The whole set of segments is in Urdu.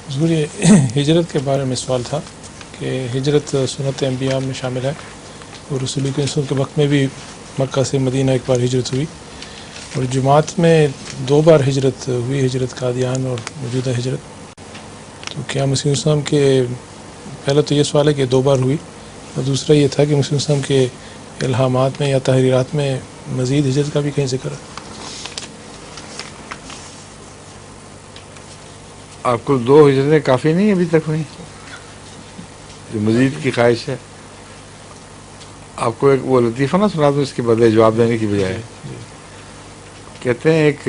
حضور یہ ہجرت کے بارے میں سوال تھا کہ ہجرت سنت انبیاء میں شامل ہے، اور رسول کریم صلی اللہ علیہ وسلم کے وقت میں بھی مکہ سے مدینہ ایک بار ہجرت ہوئی، اور جماعت میں 2 بار ہجرت ہوئی، ہجرت قادیان اور موجودہ ہجرت. تو کیا مسیح السلام کے، پہلا تو یہ سوال ہے کہ 2 بار ہوئی، اور دوسرا یہ تھا کہ مسیح السلام کے الہامات میں یا تحریرات میں مزید ہجرت کا بھی کہیں ذکر ہے؟ آپ کو 2 ہجرتیں کافی نہیں ابھی تک ہوئی جو مزید کی خواہش ہے؟ آپ کو ایک وہ لطیفہ نہ سنا دوں اس کے بدلے جواب دینے کی بجائے. کہتے ہیں ایک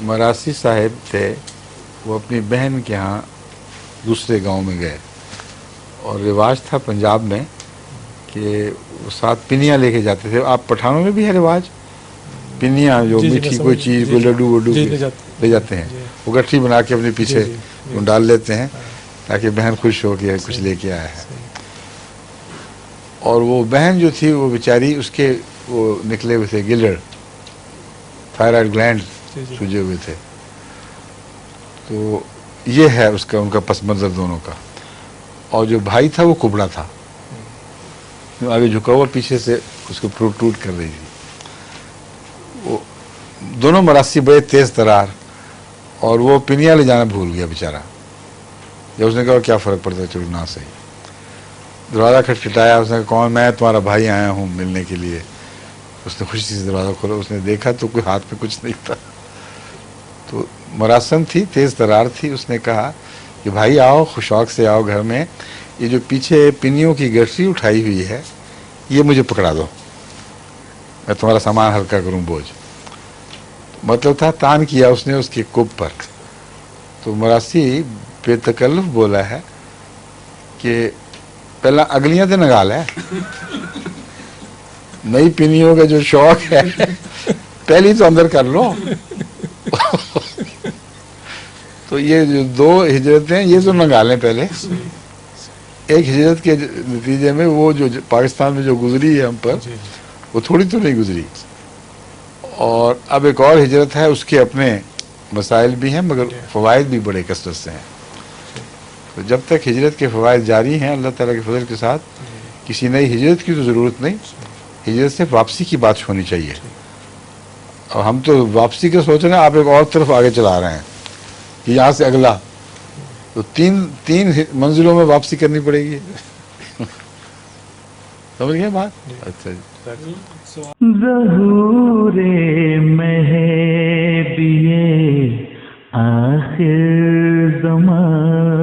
مراسی صاحب تھے، وہ اپنی بہن کے ہاں دوسرے گاؤں میں گئے، اور رواج تھا پنجاب میں کہ وہ ساتھ پنیاں لے کے جاتے تھے. آپ پٹھانوں میں بھی ہے رواج پنیاں، جو میٹھی کوئی چیز، کوئی لڈو وڈو لے جاتے ہیں، وہ گٹھی بنا کے اپنے پیچھے ڈال لیتے ہیں تاکہ بہن خوش ہو کہ کچھ لے کے آیا ہے. اور وہ بہن جو تھی وہ بیچاری، اس کے وہ نکلے ہوئے تھے گلر، تھائرائڈ گلینڈ سوجے ہوئے تھے. تو یہ ہے اس کا، ان کا پس منظر دونوں کا. اور جو بھائی تھا وہ کبڑا تھا، آگے جھکا ہوا، پیچھے سے اس کو ٹوٹ کر رہی تھی. وہ دونوں مراسی بڑے تیز ترار، اور وہ پنیاں لے جانا بھول گیا بیچارہ. جب اس نے کہا کیا فرق پڑتا ہے، چلو نہ صحیح. دروازہ کھٹکھٹایا، اس نے کہا کون؟ میں تمہارا بھائی آیا ہوں ملنے کے لیے. اس نے خوشی سے دروازہ کھولا، اس نے دیکھا تو کوئی ہاتھ میں کچھ نہیں تھا. تو مراسم تھی، تیز ترار تھی. اس نے کہا کہ بھائی آؤ، شوق سے آؤ گھر میں، یہ جو پیچھے پنیوں کی گٹھی اٹھائی ہوئی ہے یہ مجھے پکڑا دو، میں تمہارا سامان ہلکا کروں، بوجھ. مطلب تھا تان کیا اس نے اس کے کب پر. تو مراسی بے تکلف بولا ہے کہ پہلا اگلیاں تو نگال ہے، نئی پنیوں کا جو شوق ہے پہلی تو اندر کر لو. تو یہ جو 2 ہجرتیں یہ تو نگالیں پہلے. ایک ہجرت کے نتیجے میں وہ جو پاکستان میں جو گزری ہے ہم پر، وہ تھوڑی تو نہیں گزری. اور اب ایک اور ہجرت ہے، اس کے اپنے مسائل بھی ہیں مگر فوائد بھی بڑے کثرت سے ہیں. تو جب تک ہجرت کے فوائد جاری ہیں اللہ تعالیٰ کے فضل کے ساتھ، کسی نئی ہجرت کی تو ضرورت نہیں. ہجرت سے واپسی کی بات ہونی چاہیے. اور ہم تو واپسی کا سوچ رہے ہیں، آپ ایک اور طرف آگے چلا رہے ہیں کہ یہاں سے اگلا. تو تین منزلوں میں واپسی کرنی پڑے گی. سمجھ گئے بات؟ اچھا جی. ظہور مہدی آخر زمان